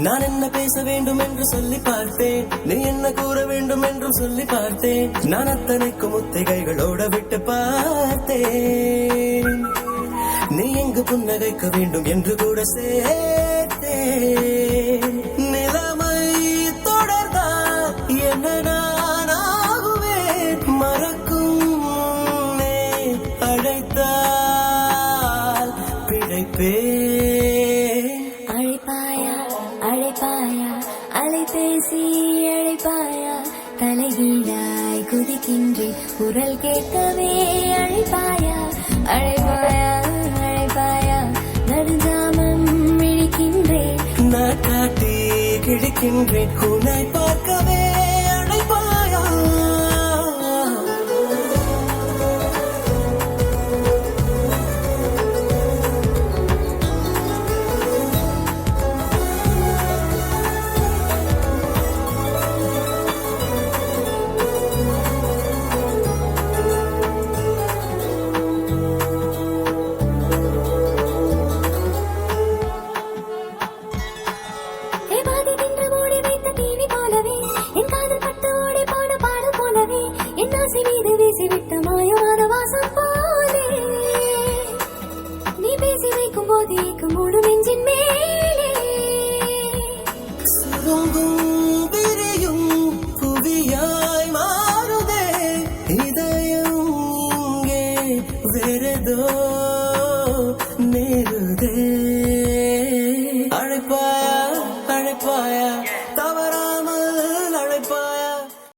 நான் என்ன பேச வேண்டும் என்று சொல்லி பார்த்தேன், நீ என்ன கூற வேண்டும் என்றும் சொல்லி பார்த்தேன். நான் அத்தனைக்கும் முத்திகைகளோட விட்டு பார்த்தேன். நீ எங்கு புன்னகைக்க வேண்டும் என்று கூட சேர்த்தேன். நிலைமை தொடர்ந்தால் என்ன நான் ஆகுவேன்? மறக்கும் அழைத்தால் பிழைப்பேன். அழைப்பாயா அழைப்பாயா அலைபேசி அழைப்பாயா, தலைகீழாய் குதிக்கின்றேன் குரல் கேட்கவே. அழைப்பாயா அழைப்பாயா அழைப்பாயா, நடுஞ்சாமம் விழிக்கின்றேன். நான் காட்டி கிழிக்கின்றேன் உன்னை பார்க்கவே. அழைப்பாயா மீது வீசிவிட்ட மாயமான வாசம் போலே, நீ பேசி வைக்கும் போது ஏக்கம் மூடும் நெஞ்சின் மேலே. சுருங்கும் விரியும் புவியாய் மாறுதே இதயம், இங்கே வேறதோ நேருதே. அழைப்பாயா அழைப்பாயா